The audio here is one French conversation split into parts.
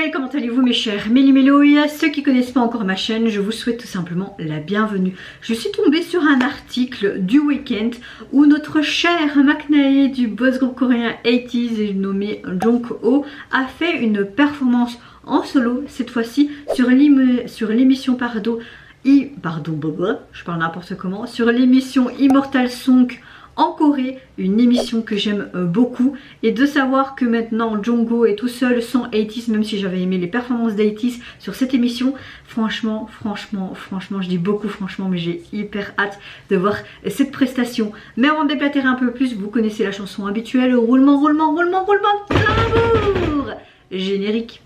Salut, comment allez-vous mes chers Méli-Mélo? Et à ceux qui ne connaissent pas encore ma chaîne, je vous souhaite tout simplement la bienvenue. Je suis tombée sur un article du Weeknd où notre cher McNae du boss groupe coréen 80s nommé Jongho a fait une performance en solo, cette fois-ci sur l'émission je parle n'importe comment, sur l'émission Immortal Song en Corée, une émission que j'aime beaucoup, et de savoir que maintenant Jongho est tout seul sans 80s, même si j'avais aimé les performances d'80s sur cette émission, franchement, je dis beaucoup franchement, mais j'ai hyper hâte de voir cette prestation. Mais avant de déblatérer un peu plus, vous connaissez la chanson habituelle, roulement, tambour, générique.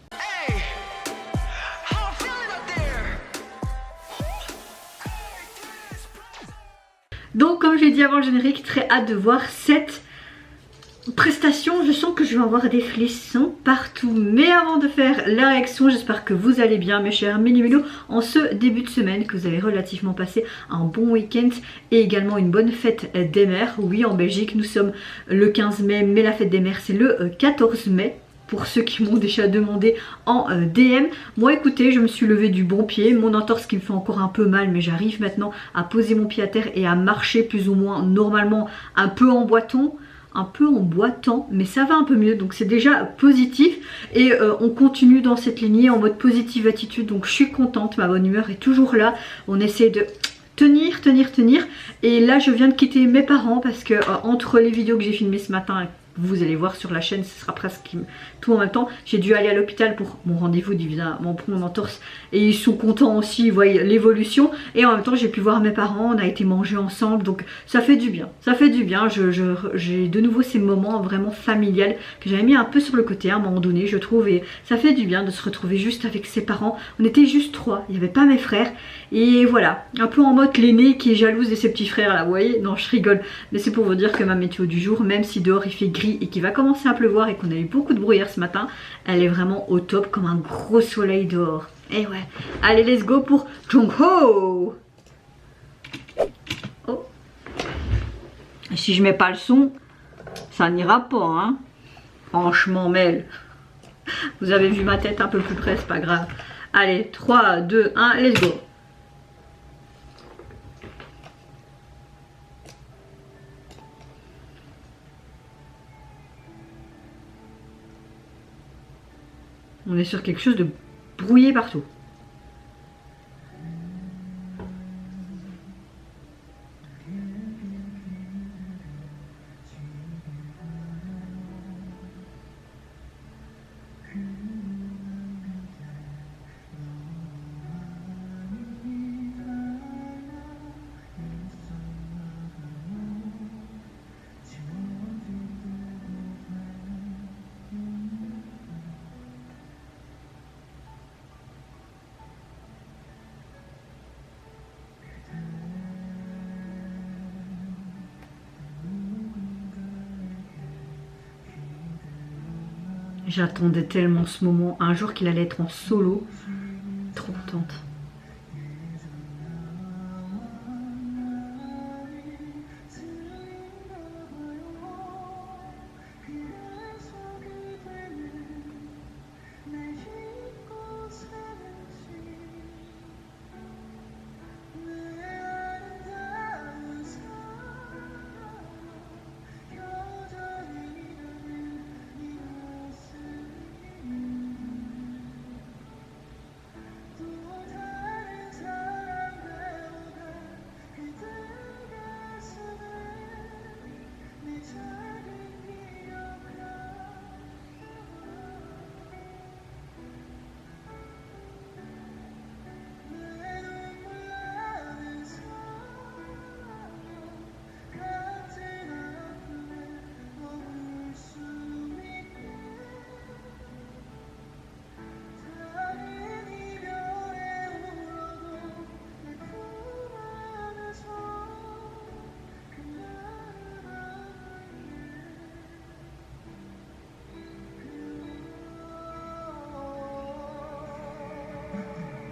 Donc comme je l'ai dit avant le générique, très hâte de voir cette prestation. Je sens que je vais avoir des frissons partout. Mais avant de faire la réaction, j'espère que vous allez bien mes chers Méli-Mélo en ce début de semaine, que vous avez relativement passé un bon week-end et également une bonne fête des mères. Oui, en Belgique nous sommes le 15 mai, mais la fête des mères c'est le 14 mai. Pour ceux qui m'ont déjà demandé en DM. Moi écoutez, je me suis levée du bon pied, mon entorse qui me fait encore un peu mal, mais j'arrive maintenant à poser mon pied à terre et à marcher plus ou moins normalement, un peu en boitant, mais ça va un peu mieux, donc c'est déjà positif. Et on continue dans cette lignée en mode positive attitude, donc je suis contente, ma bonne humeur est toujours là. On essaie de tenir. Et là je viens de quitter mes parents parce que entre les vidéos que j'ai filmées ce matin, vous allez voir sur la chaîne, ce sera presque tout en même temps. J'ai dû aller à l'hôpital pour mon rendez-vous évidemment pour mon entorse. Et ils sont contents aussi, ils voient l'évolution. Et en même temps j'ai pu voir mes parents, on a été manger ensemble. Donc ça fait du bien, j'ai de nouveau ces moments vraiment familiales que j'avais mis un peu sur le côté à un moment donné je trouve. Et ça fait du bien de se retrouver juste avec ses parents. On était juste trois, il n'y avait pas mes frères. Et voilà, un peu en mode l'aîné qui est jalouse de ses petits frères là, vous voyez. Non je rigole, mais c'est pour vous dire que ma météo du jour, même si dehors il fait gris et qu'il va commencer à pleuvoir et qu'on a eu beaucoup de brouillard ce matin, elle est vraiment au top comme un gros soleil dehors. Et ouais, allez let's go pour Jongho. Oh. Et si je mets pas le son, ça n'ira pas hein. Franchement Mel, vous avez vu ma tête un peu plus près, c'est pas grave. Allez 3, 2, 1, let's go. On est sur quelque chose de brouillé partout. J'attendais tellement ce moment, un jour qu'il allait être en solo. Trop contente.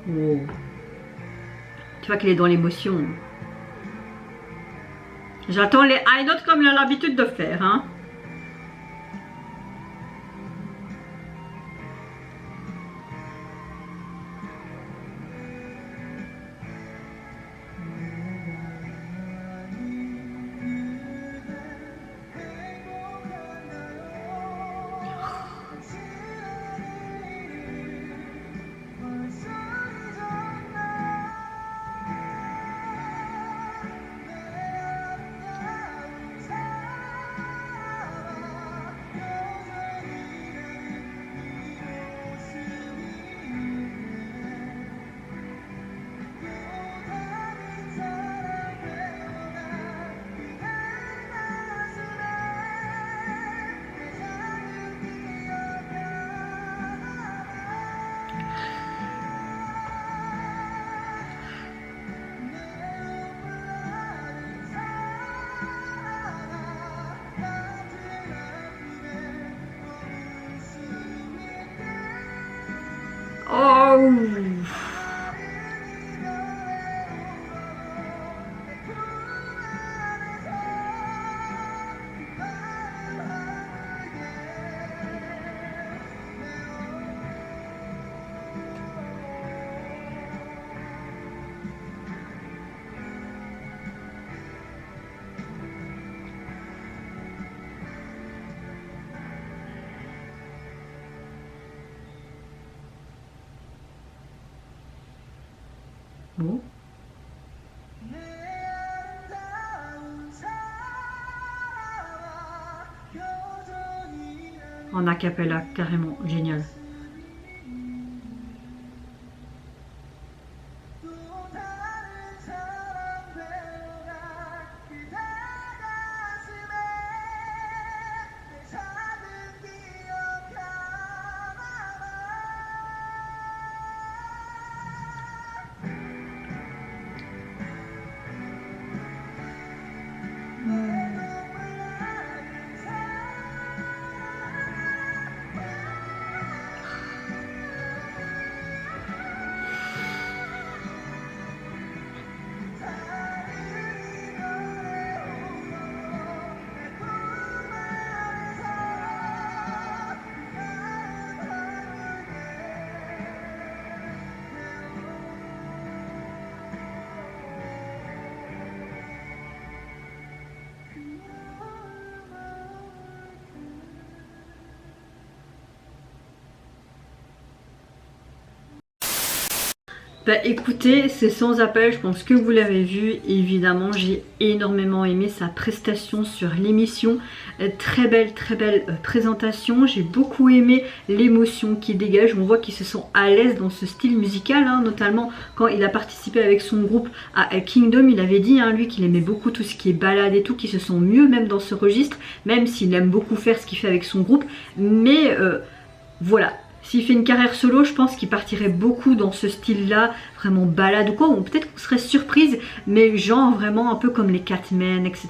Wow. Tu vois qu'il est dans l'émotion. J'attends les high notes comme il a l'habitude de faire. Hein. Waouh. Bon. En acapella, carrément, génial. Bah écoutez, c'est sans appel, je pense que vous l'avez vu, évidemment j'ai énormément aimé sa prestation sur l'émission, très belle présentation, j'ai beaucoup aimé l'émotion qu'il dégage, on voit qu'il se sent à l'aise dans ce style musical, hein, notamment quand il a participé avec son groupe à Kingdom, il avait dit lui qu'il aimait beaucoup tout ce qui est balade et tout, qu'il se sent mieux même dans ce registre, même s'il aime beaucoup faire ce qu'il fait avec son groupe, mais voilà. S'il fait une carrière solo, je pense qu'il partirait beaucoup dans ce style-là, vraiment balade ou quoi, ou peut-être qu'on serait surprise, mais genre vraiment un peu comme les Catmen, etc.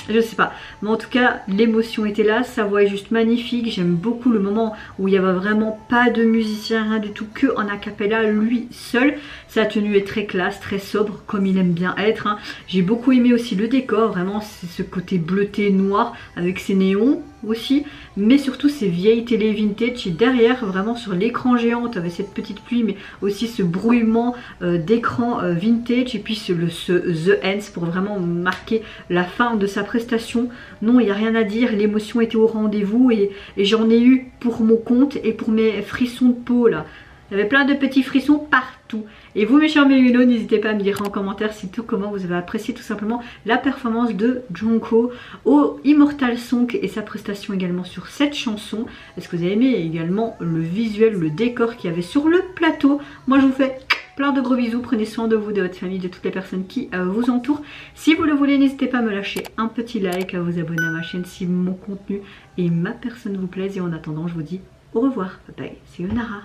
Je sais pas, mais en tout cas l'émotion était là, sa voix est juste magnifique, j'aime beaucoup le moment où il n'y avait vraiment pas de musicien, rien du tout, que en acapella, lui seul. Sa tenue est très classe, très sobre, comme il aime bien être, hein. J'ai beaucoup aimé aussi le décor, vraiment c'est ce côté bleuté noir avec ses néons aussi, mais surtout ces vieilles télé vintage, et derrière vraiment sur l'écran géant, tu avais cette petite pluie mais aussi ce brouillement d'écran vintage, et puis ce The Ends pour vraiment marquer la fin de sa prestation. Non, il n'y a rien à dire, l'émotion était au rendez-vous, et j'en ai eu pour mon compte et pour mes frissons de peau là. Il y avait plein de petits frissons partout. Et vous mes chers mélunos, n'hésitez pas à me dire en commentaire si tout comment vous avez apprécié tout simplement la performance de Jungkook au Immortal Song et sa prestation également sur cette chanson. Est-ce que vous avez aimé également le visuel, le décor qu'il y avait sur le plateau? Moi je vous fais plein de gros bisous, prenez soin de vous, de votre famille, de toutes les personnes qui vous entourent. Si vous le voulez, n'hésitez pas à me lâcher un petit like, à vous abonner à ma chaîne si mon contenu et ma personne vous plaisent. Et en attendant, je vous dis au revoir, bye bye, c'est Nara.